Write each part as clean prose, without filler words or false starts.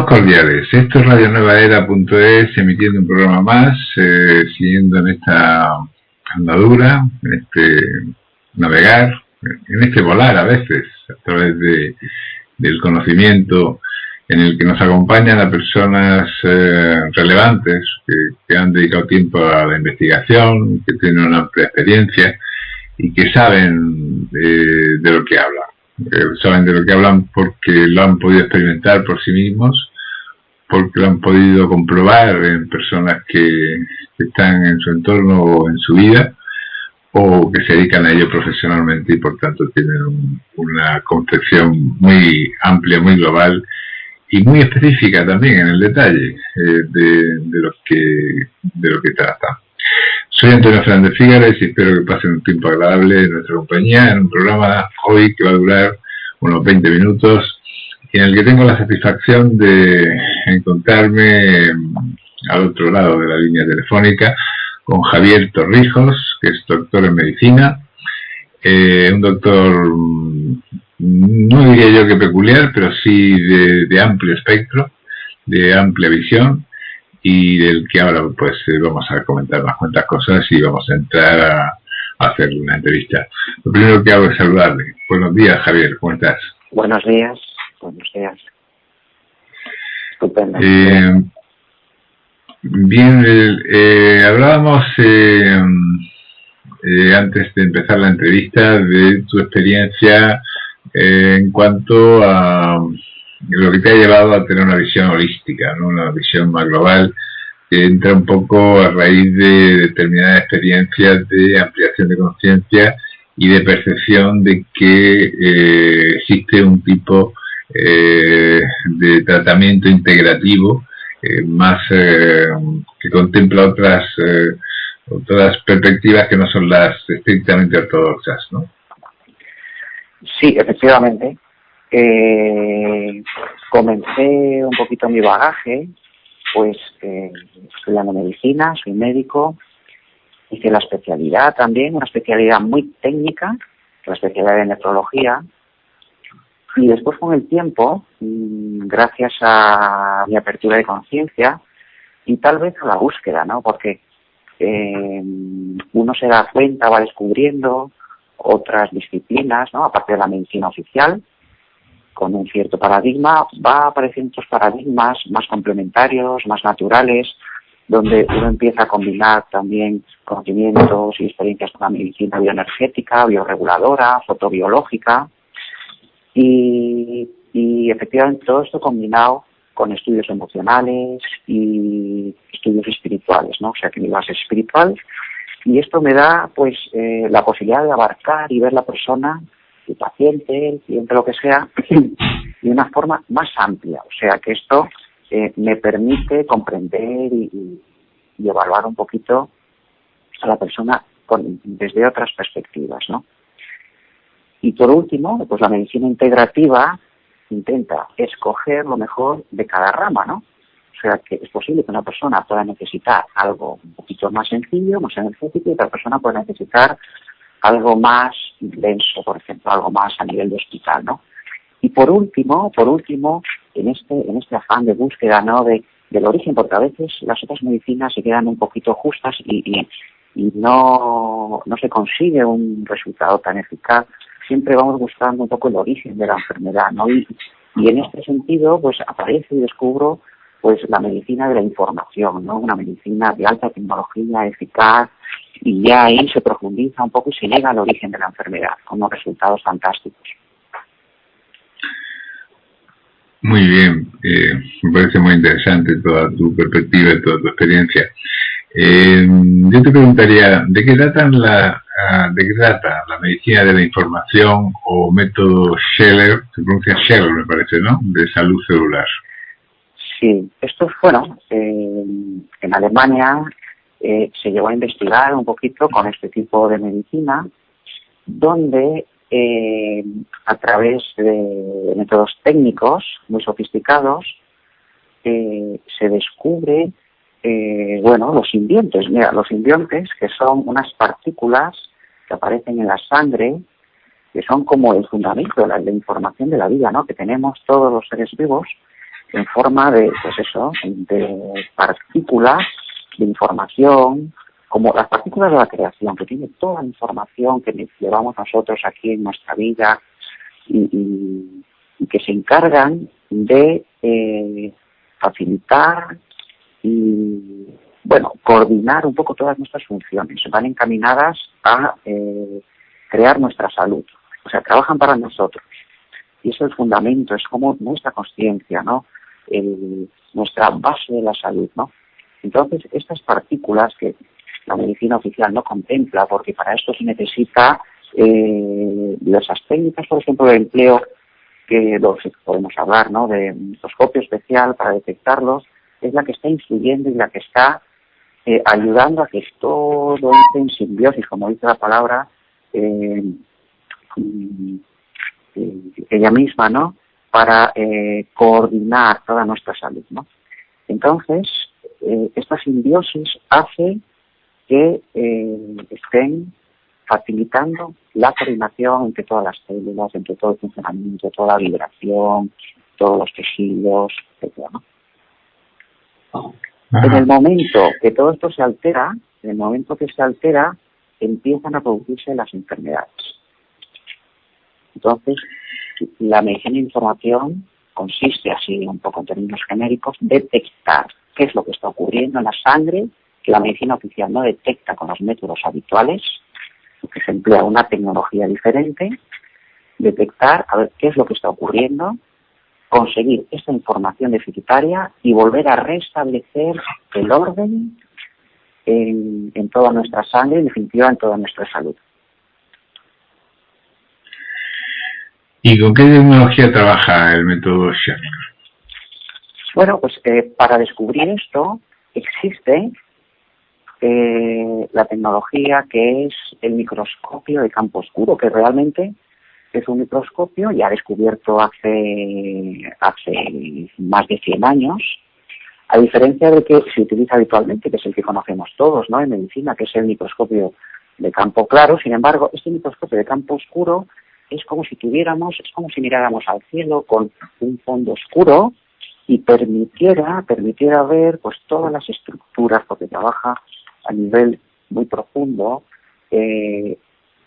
cordiales. Esto es radionuevaera.es, emitiendo un programa más, siguiendo en esta andadura, en este navegar, en este volar a veces, a través del conocimiento en el que nos acompañan a personas relevantes que han dedicado tiempo a la investigación, que tienen una amplia experiencia y que saben de lo que hablan. Saben de lo que hablan porque lo han podido experimentar por sí mismos, porque lo han podido comprobar en personas que están en su entorno o en su vida, o que se dedican a ello profesionalmente y por tanto tienen una concepción muy amplia, muy global y muy específica también en el detalle de lo que trata. Soy Antonio Fernández Fígares y espero que pasen un tiempo agradable en nuestra compañía en un programa hoy que va a durar unos 20 minutos y en el que tengo la satisfacción de encontrarme al otro lado de la línea telefónica con Javier Torrijos, que es doctor en medicina, un doctor, no diría yo que peculiar, pero sí de amplio espectro, de amplia visión, y del que ahora pues vamos a comentar unas cuantas cosas y vamos a entrar a hacer una entrevista. Lo primero que hago es saludarle. Buenos días, Javier, ¿cómo estás? Buenos días. Estupendo. Bien, hablábamos antes de empezar la entrevista de tu experiencia en cuanto a lo que te ha llevado a tener una visión holística, ¿no? Una visión más global que entra un poco a raíz de determinadas experiencias de ampliación de conciencia y de percepción de que existe un tipo de tratamiento integrativo más que contempla otras perspectivas que no son las estrictamente ortodoxas, ¿no? Sí, efectivamente. Comencé un poquito mi bagaje, pues estudiando medicina, soy médico, hice la especialidad también, una especialidad muy técnica, la especialidad de nefrología, y después con el tiempo, gracias a mi apertura de conciencia y tal vez a la búsqueda, ¿no? Porque uno se da cuenta, va descubriendo otras disciplinas, ¿no? Aparte de la medicina oficial, con un cierto paradigma, va apareciendo otros paradigmas más complementarios, más naturales, donde uno empieza a combinar también conocimientos y experiencias con la medicina bioenergética, bioreguladora, fotobiológica, y efectivamente todo esto combinado con estudios emocionales y estudios espirituales, ¿no? O sea que mi base es espiritual, y esto me da pues la posibilidad de abarcar y ver la persona, el paciente, el cliente, lo que sea, de una forma más amplia. O sea que esto me permite comprender y evaluar un poquito a la persona desde otras perspectivas, ¿no? Y por último, pues la medicina integrativa intenta escoger lo mejor de cada rama, ¿no? O sea que es posible que una persona pueda necesitar algo un poquito más sencillo, más energético, y otra persona puede necesitar algo más denso, por ejemplo, algo más a nivel de hospital, ¿no? Y por último, en este afán de búsqueda, ¿no? del origen, porque a veces las otras medicinas se quedan un poquito justas y no se consigue un resultado tan eficaz. Siempre vamos buscando un poco el origen de la enfermedad, ¿no? Y en este sentido, pues aparece y descubro pues la medicina de la información, ¿no? Una medicina de alta tecnología, eficaz, y ya ahí se profundiza un poco y se llega al origen de la enfermedad, con unos resultados fantásticos. Muy bien, me parece muy interesante toda tu perspectiva y toda tu experiencia. Yo te preguntaría, ¿de qué trata la medicina de la información o método Scheller? Se pronuncia Scheller, me parece, ¿no? De salud celular. Sí, esto es bueno. En Alemania se llegó a investigar un poquito con este tipo de medicina, donde a través de métodos técnicos muy sofisticados se descubre los simbiontes. Mira, los simbiontes, que son unas partículas que aparecen en la sangre, que son como el fundamento de la información de la vida, ¿no? Que tenemos todos los seres vivos, en forma de, pues eso, de partículas de información, como las partículas de la creación, que tiene toda la información que llevamos nosotros aquí en nuestra vida y que se encargan de facilitar y, bueno, coordinar un poco todas nuestras funciones. Van encaminadas a crear nuestra salud. O sea, trabajan para nosotros. Y eso es el fundamento, es como nuestra consciencia, ¿no? Nuestra base de la salud, ¿no? Entonces, estas partículas que la medicina oficial no contempla, porque para esto se necesita diversas técnicas, por ejemplo, de empleo, que podemos hablar, ¿no?, de microscopio especial para detectarlos, es la que está influyendo y la que está ayudando a que todo entre en simbiosis, como dice la palabra, ella misma, ¿no?, para coordinar toda nuestra salud, ¿no? Entonces, esta simbiosis hace que estén facilitando la coordinación entre todas las células, entre todo el funcionamiento, toda la vibración, todos los tejidos, etcétera, ¿no? En el momento que todo esto se altera, empiezan a producirse las enfermedades. Entonces, la medicina de información consiste, así un poco en términos genéricos, detectar qué es lo que está ocurriendo en la sangre, que la medicina oficial no detecta con los métodos habituales, que se emplea una tecnología diferente, detectar, a ver qué es lo que está ocurriendo, conseguir esta información deficitaria y volver a restablecer el orden en toda nuestra sangre, en definitiva en toda nuestra salud. ¿Y con qué tecnología trabaja el método Sherlock? Bueno, pues para descubrir esto existe la tecnología que es el microscopio de campo oscuro, que realmente es un microscopio ya descubierto hace más de 100 años, a diferencia de que se utiliza habitualmente, que es el que conocemos todos, ¿no?, en medicina, que es el microscopio de campo claro. Sin embargo, este microscopio de campo oscuro es como si miráramos al cielo con un fondo oscuro y permitiera ver pues todas las estructuras, porque trabaja a nivel muy profundo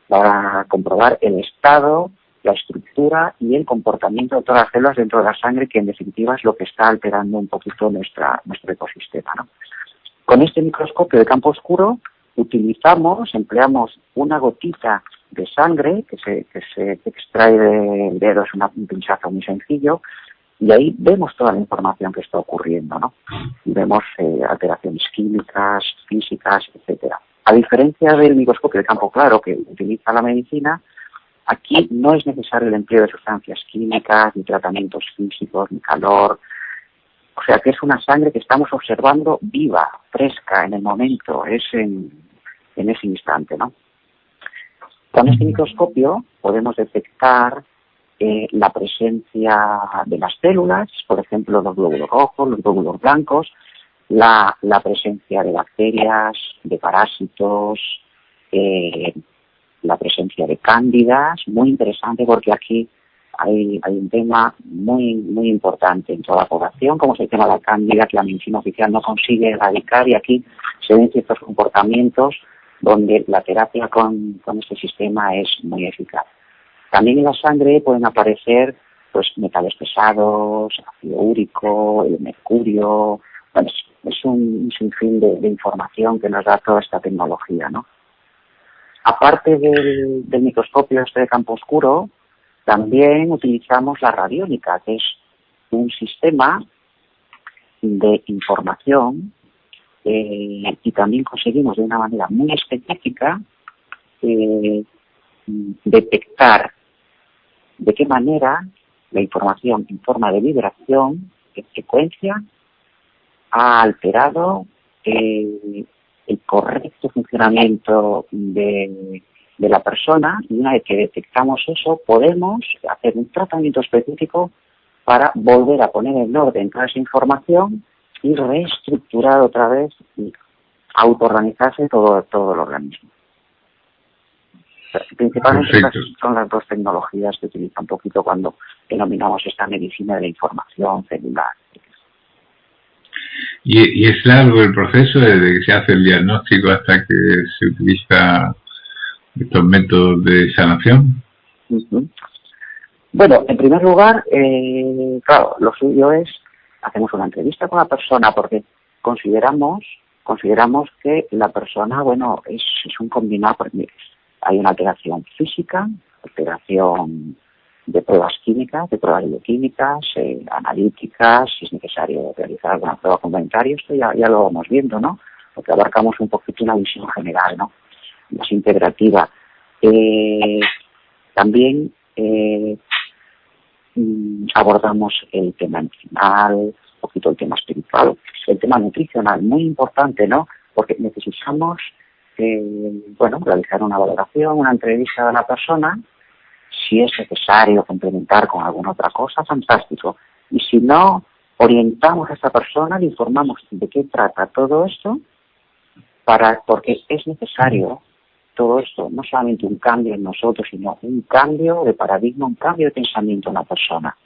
para comprobar el estado, la estructura y el comportamiento de todas las células dentro de la sangre, que en definitiva es lo que está alterando un poquito nuestro ecosistema, ¿no? Con este microscopio de campo oscuro empleamos una gotita de sangre que se extrae del dedo, es un pinchazo muy sencillo, y ahí vemos toda la información que está ocurriendo, ¿no? Y vemos alteraciones químicas, físicas, etcétera. A diferencia del microscopio de campo claro que utiliza la medicina, aquí no es necesario el empleo de sustancias químicas, ni tratamientos físicos, ni calor. O sea que es una sangre que estamos observando viva, fresca, en el momento, es en ese instante, ¿no? Con este microscopio podemos detectar la presencia de las células, por ejemplo, los glóbulos rojos, los glóbulos blancos, la presencia de bacterias, de parásitos, la presencia de cándidas, muy interesante porque aquí hay un tema muy importante en toda la población, como es el tema de la cándida, que la medicina oficial no consigue erradicar, y aquí se ven ciertos comportamientos donde la terapia con este sistema es muy eficaz. También en la sangre pueden aparecer pues metales pesados, ácido úrico, el mercurio. Bueno, es un sinfín de información que nos da toda esta tecnología, ¿no? Aparte del microscopio de campo oscuro, también utilizamos la radiónica, que es un sistema de información y también conseguimos de una manera muy específica detectar de qué manera la información en forma de vibración, de frecuencia, ha alterado el correcto funcionamiento de la persona, y una vez que detectamos eso podemos hacer un tratamiento específico para volver a poner en orden toda esa información y reestructurar otra vez y autoorganizarse todo el organismo. Principalmente estas son las dos tecnologías que utiliza un poquito cuando denominamos esta medicina de la información celular. ¿Y es largo el proceso desde que se hace el diagnóstico hasta que se utiliza estos métodos de sanación? Bueno, en primer lugar, claro, lo suyo es, hacemos una entrevista con la persona porque consideramos que la persona, bueno, es un combinado, porque hay una alteración física, alteración de pruebas químicas, de pruebas bioquímicas, analíticas, si es necesario realizar alguna prueba complementaria, esto ya lo vamos viendo, ¿no? Porque abarcamos un poquito una visión general, ¿no? Más integrativa. También abordamos el tema emocional, un poquito el tema espiritual, el tema nutricional, muy importante, ¿no? Porque necesitamos, realizar una valoración, una entrevista a la persona. Si es necesario complementar con alguna otra cosa, fantástico. Y si no, orientamos a esta persona, le informamos de qué trata todo esto, porque es necesario todo esto, no solamente un cambio en nosotros, sino un cambio de paradigma, un cambio de pensamiento en la persona.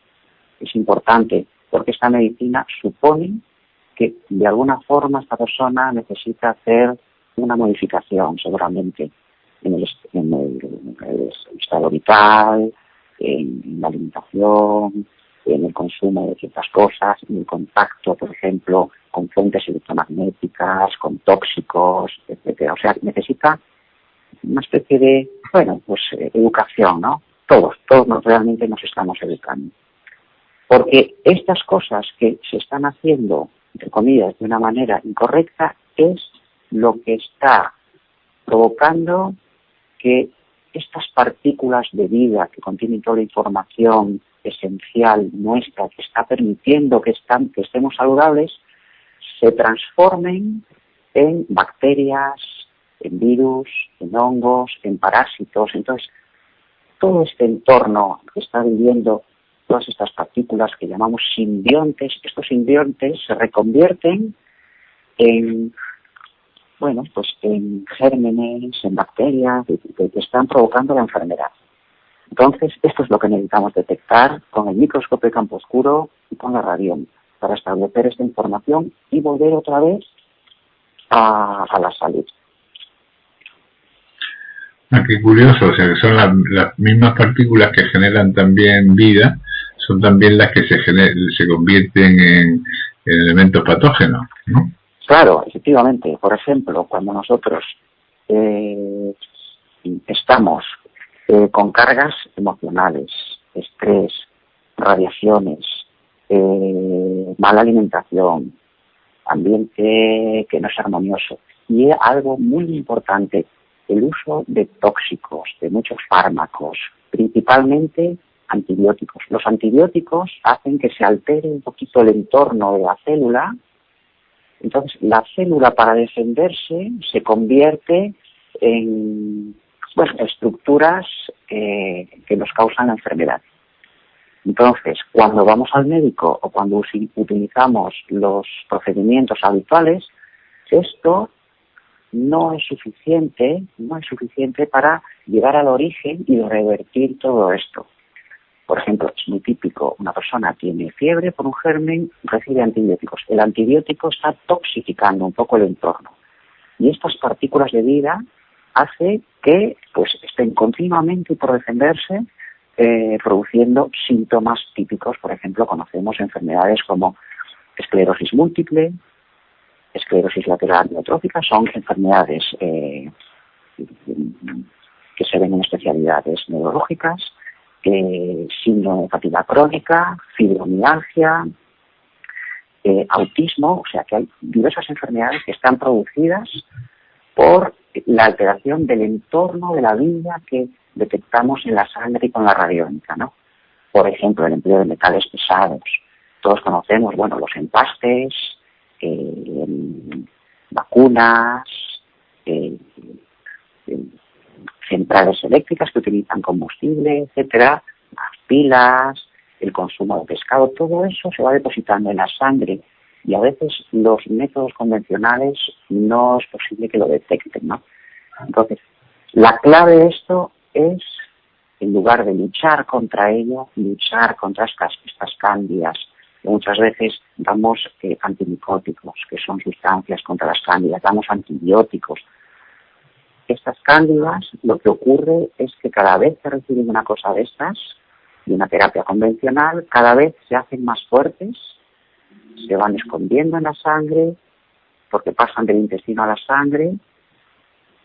Es importante porque esta medicina supone que de alguna forma esta persona necesita hacer una modificación, seguramente, en el estado vital, en la alimentación, en el consumo de ciertas cosas, en el contacto, por ejemplo, con fuentes electromagnéticas, con tóxicos, etcétera. O sea, necesita una especie de, educación, ¿no? Todos realmente nos estamos educando. Porque estas cosas que se están haciendo, entre comillas, de una manera incorrecta, es lo que está provocando que estas partículas de vida que contienen toda la información esencial nuestra, que está permitiendo que estemos saludables, se transformen en bacterias, en virus, en hongos, en parásitos. Entonces, todo este entorno que está viviendo todas estas partículas que llamamos simbiontes, estos simbiontes se reconvierten en en gérmenes, en bacterias que están provocando la enfermedad. Entonces, esto es lo que necesitamos detectar con el microscopio de campo oscuro y con la radión para establecer esta información y volver otra vez a la salud. Qué curioso, o sea que son las mismas partículas que generan también vida, son también las que se convierten en elementos patógenos, ¿no? Claro, efectivamente. Por ejemplo, cuando nosotros estamos con cargas emocionales, estrés, radiaciones, mala alimentación, ambiente que no es armonioso, y algo muy importante, el uso de tóxicos, de muchos fármacos, principalmente antibióticos. Los antibióticos hacen que se altere un poquito el entorno de la célula. Entonces, la célula, para defenderse, se convierte en estructuras que nos causan la enfermedad. Entonces, cuando vamos al médico o cuando utilizamos los procedimientos habituales, esto no es suficiente para llegar al origen y revertir todo esto. Por ejemplo, es muy típico, una persona tiene fiebre por un germen, recibe antibióticos. El antibiótico está toxificando un poco el entorno. Y estas partículas de vida hace que estén continuamente por defenderse, produciendo síntomas típicos. Por ejemplo, conocemos enfermedades como esclerosis múltiple, esclerosis lateral amiotrófica, son enfermedades que se ven en especialidades neurológicas, síndrome de fatiga crónica, fibromialgia, autismo, o sea que hay diversas enfermedades que están producidas por la alteración del entorno de la vida que detectamos en la sangre y con la radiónica, ¿no? Por ejemplo, el empleo de metales pesados. Todos conocemos, los empastes, vacunas, centrales eléctricas que utilizan combustible, etcétera, las pilas, el consumo de pescado, todo eso se va depositando en la sangre y a veces los métodos convencionales no es posible que lo detecten, ¿no? Entonces, la clave de esto es en lugar de luchar contra ello, luchar contra estas cándidas. Muchas veces damos antimicóticos, que son sustancias contra las cándidas, damos antibióticos. Estas cándidas, lo que ocurre es que cada vez que reciben una cosa de estas, de una terapia convencional, cada vez se hacen más fuertes, se van escondiendo en la sangre, porque pasan del intestino a la sangre,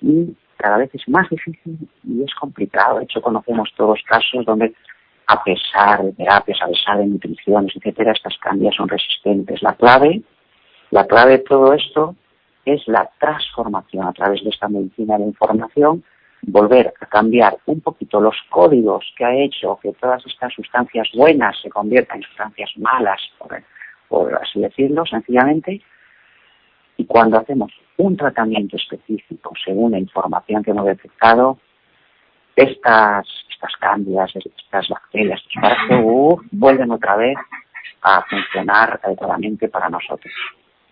y cada vez es más difícil y es complicado. De hecho, conocemos todos casos donde, a pesar de terapias, a pesar de nutriciones, etcétera, estas cándidas son resistentes. La clave de todo esto es la transformación a través de esta medicina de información, volver a cambiar un poquito los códigos que ha hecho que todas estas sustancias buenas se conviertan en sustancias malas, por así decirlo, sencillamente. Y cuando hacemos un tratamiento específico según la información que hemos detectado, estas cándidas, estas bacterias, estos parásitos, vuelven otra vez a funcionar adecuadamente para nosotros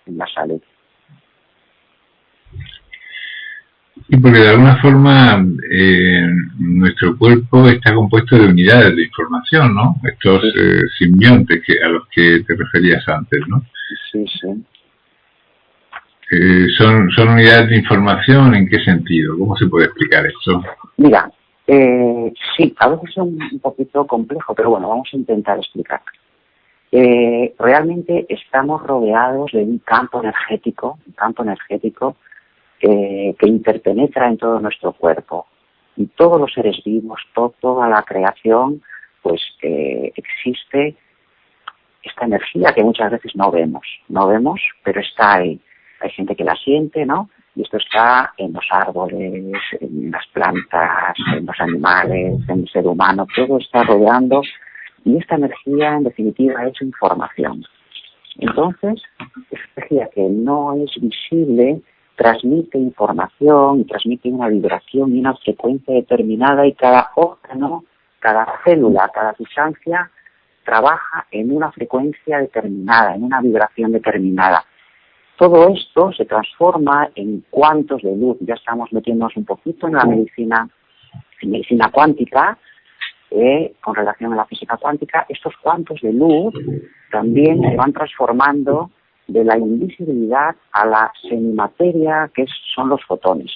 en la salud. Y porque de alguna forma nuestro cuerpo está compuesto de unidades de información, ¿no? Estos simbiontes a los que te referías antes, ¿no? Sí, sí. ¿Son unidades de información? ¿En qué sentido? ¿Cómo se puede explicar esto? Mira, sí, a veces es un poquito complejo, pero bueno, vamos a intentar explicar. Realmente estamos rodeados de un campo energético que interpenetra en todo nuestro cuerpo. Y todos los seres vivos, toda la creación, pues existe esta energía que muchas veces no vemos, pero está ahí. Hay gente que la siente, ¿no? Y esto está en los árboles, en las plantas, en los animales, en el ser humano, todo está rodeando. Y esta energía, en definitiva, es información. Entonces, esta energía que no es visible transmite información, transmite una vibración y una frecuencia determinada, y cada órgano, cada célula, cada sustancia trabaja en una frecuencia determinada, en una vibración determinada. Todo esto se transforma en cuantos de luz. Ya estamos metiéndonos un poquito en la medicina cuántica, con relación a la física cuántica. Estos cuantos de luz también se van transformando de la invisibilidad a la semimateria, que son los fotones.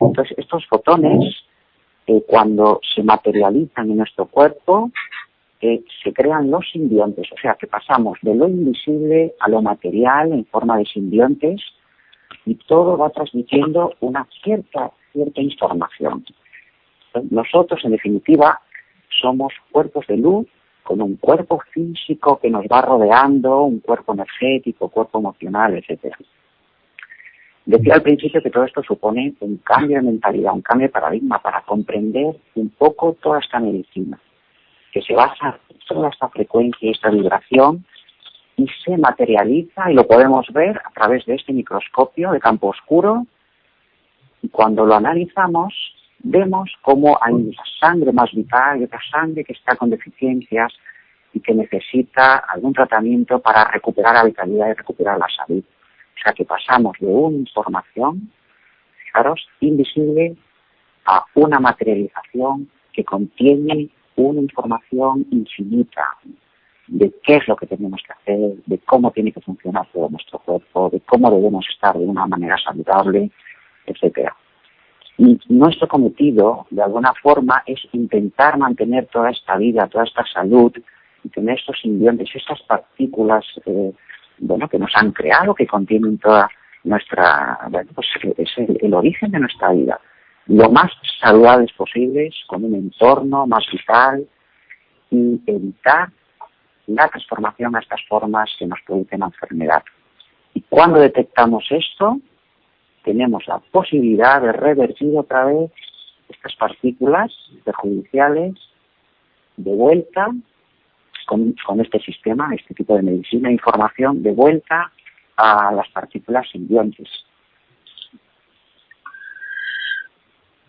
Entonces, estos fotones, cuando se materializan en nuestro cuerpo, se crean los simbiontes, o sea que pasamos de lo invisible a lo material en forma de simbiontes, y todo va transmitiendo una cierta información. Nosotros, en definitiva, somos cuerpos de luz con un cuerpo físico que nos va rodeando, un cuerpo energético, cuerpo emocional, etcétera. Decía al principio que todo esto supone un cambio de mentalidad, un cambio de paradigma para comprender un poco toda esta medicina, que se basa en toda esta frecuencia y esta vibración, y se materializa, y lo podemos ver a través de este microscopio de campo oscuro, y cuando lo analizamos vemos cómo hay una sangre más vital y otra sangre que está con deficiencias y que necesita algún tratamiento para recuperar la vitalidad y recuperar la salud. O sea que pasamos de una información, fijaros, invisible, a una materialización que contiene una información infinita de qué es lo que tenemos que hacer, de cómo tiene que funcionar todo nuestro cuerpo, de cómo debemos estar de una manera saludable, etcétera. Y nuestro cometido, de alguna forma, es intentar mantener toda esta vida, toda esta salud, y tener estos simbiontes, estas partículas que nos han creado, que contienen toda nuestra, es el origen de nuestra vida, lo más saludables posibles, con un entorno más vital, y evitar la transformación a estas formas que nos producen la enfermedad. Y cuando detectamos esto, tenemos la posibilidad de revertir otra vez estas partículas perjudiciales de vuelta con este sistema, este tipo de medicina e información, de vuelta a las partículas simbiontes.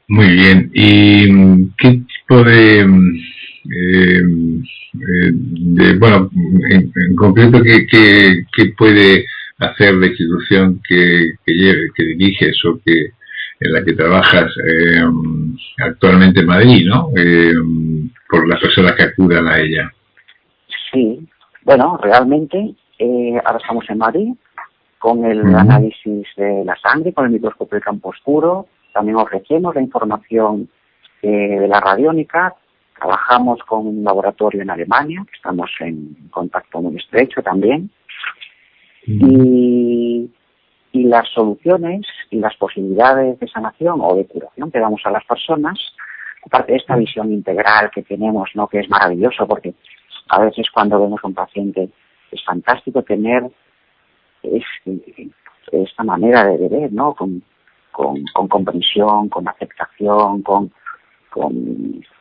Muy bien. ¿Y qué tipo en concreto, qué puede hacer la institución que diriges o que en la que trabajas actualmente en Madrid, ¿no? Por las personas que acudan a ella. Sí, bueno, realmente ahora estamos en Madrid con el análisis de la sangre, con el microscopio de campo oscuro. También ofrecemos la información de la radiónica. Trabajamos con un laboratorio en Alemania, que estamos en contacto muy estrecho también. Y las soluciones y las posibilidades de sanación o de curación que damos a las personas, aparte de esta visión integral que tenemos, ¿no?, que es maravilloso, porque a veces cuando vemos a un paciente es fantástico tener esta manera de ver, ¿no?, con comprensión, con aceptación,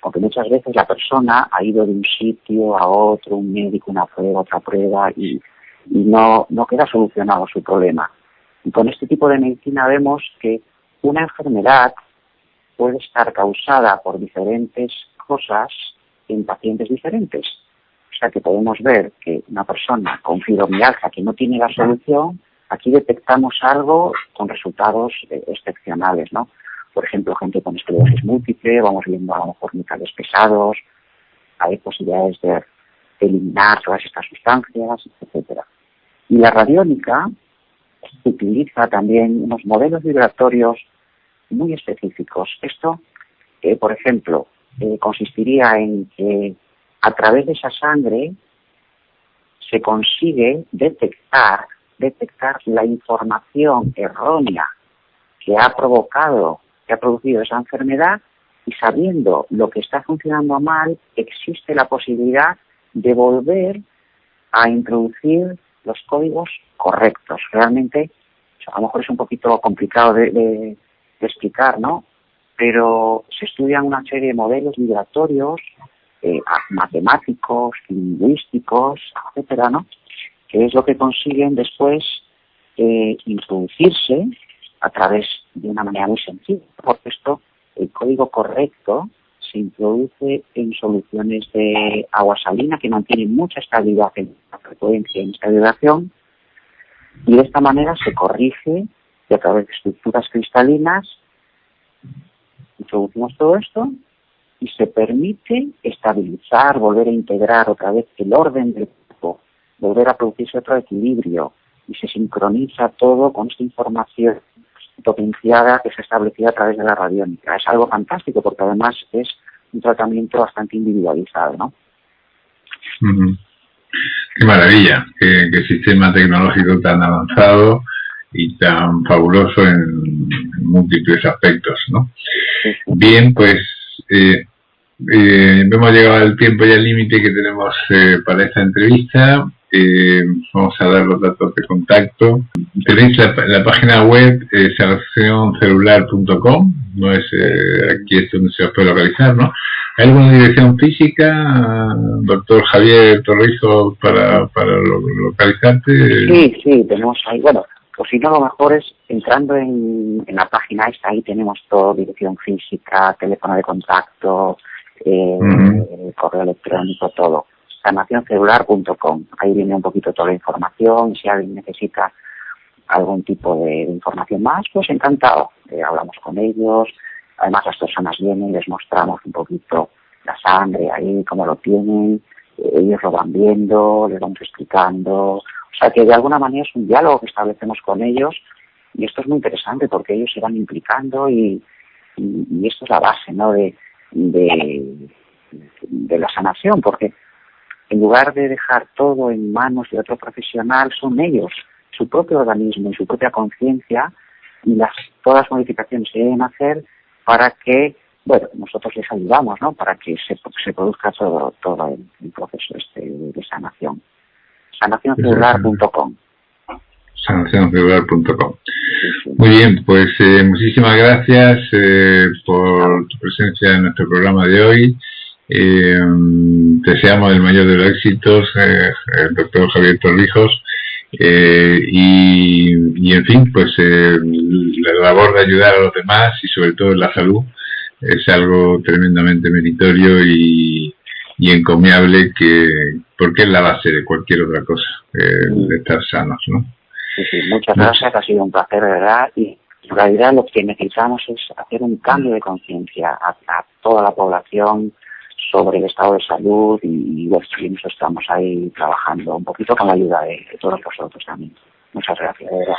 porque muchas veces la persona ha ido de un sitio a otro, un médico, una prueba, otra prueba, y no queda solucionado su problema. Y con este tipo de medicina vemos que una enfermedad puede estar causada por diferentes cosas en pacientes diferentes. O sea que podemos ver que una persona con fibromialgia que no tiene la solución, aquí detectamos algo con resultados excepcionales, ¿no? Por ejemplo, gente con esclerosis múltiple, vamos viendo a lo mejor metales pesados, hay posibilidades de eliminar todas estas sustancias, etcétera. Y la radiónica utiliza también unos modelos vibratorios muy específicos. Esto, por ejemplo, consistiría en que a través de esa sangre se consigue detectar la información errónea que ha producido esa enfermedad, y sabiendo lo que está funcionando mal, existe la posibilidad de volver a introducir los códigos correctos. Realmente, a lo mejor es un poquito complicado de explicar, ¿no? Pero se estudian una serie de modelos vibratorios, matemáticos, lingüísticos, etcétera, ¿no?, que es lo que consiguen después introducirse a través de una manera muy sencilla. Por esto, el código correcto se introduce en soluciones de agua salina que mantienen mucha estabilidad en la frecuencia y en esta vibración, y de esta manera se corrige, y a través de estructuras cristalinas introducimos todo esto y se permite estabilizar, volver a integrar otra vez el orden del cuerpo, volver a producirse otro equilibrio, y se sincroniza todo con esta información potenciada que se ha establecido a través de la radiónica. Es algo fantástico porque además es un tratamiento bastante individualizado, ¿no? Qué maravilla, qué sistema tecnológico tan avanzado y tan fabuloso en múltiples aspectos, ¿no? Sí. Bien, pues hemos llegado al tiempo y al límite que tenemos para esta entrevista. Vamos a dar los datos de contacto. Tenéis la página web sanacioncelular.com, no es aquí es donde se os puede localizar, ¿no? ¿Hay alguna dirección física, doctor Javier Torrijos, para localizarte? Sí, tenemos ahí, bueno, o si no, lo mejor es entrando en la página esta, ahí tenemos todo, dirección física, teléfono de contacto, correo electrónico, todo. sanacioncelular.com. Ahí viene un poquito toda la información. Si alguien necesita algún tipo de información más, pues encantado. Hablamos con ellos. Además, las personas vienen, les mostramos un poquito la sangre ahí, cómo lo tienen. Ellos lo van viendo, les vamos explicando. O sea que de alguna manera es un diálogo que establecemos con ellos, y esto es muy interesante porque ellos se van implicando y esto es la base, ¿no?, de la sanación, porque en lugar de dejar todo en manos de otro profesional, son ellos, su propio organismo y su propia conciencia, y todas las modificaciones se deben hacer para que, bueno, nosotros les ayudamos, ¿no?, para que se produzca todo el proceso de sanación. sanacioncelular.com. sanacioncelular.com. Muy bien, pues muchísimas gracias por tu presencia en nuestro programa de hoy. Deseamos el mayor de los éxitos, el doctor Javier Torrijos, y en fin, pues la labor de ayudar a los demás y sobre todo en la salud es algo tremendamente meritorio y encomiable, porque es la base de cualquier otra cosa, de estar sanos, ¿no? Sí, muchas gracias, ha sido un placer, de verdad, y En realidad lo que necesitamos es hacer un cambio de conciencia a toda la población sobre el estado de salud y en eso estamos ahí trabajando un poquito con la ayuda de todos vosotros también. Muchas gracias, de verdad.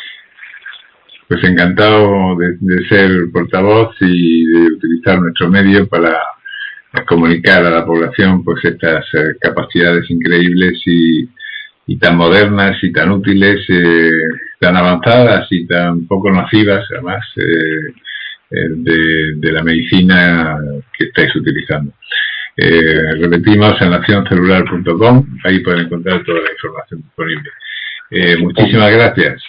Pues encantado de ser portavoz y de utilizar nuestro medio para comunicar a la población pues estas capacidades increíbles y tan modernas y tan útiles, tan avanzadas y tan poco nocivas además de la medicina que estáis utilizando. Repetimos en nacioncelular.com, ahí pueden encontrar toda la información disponible. Muchísimas gracias.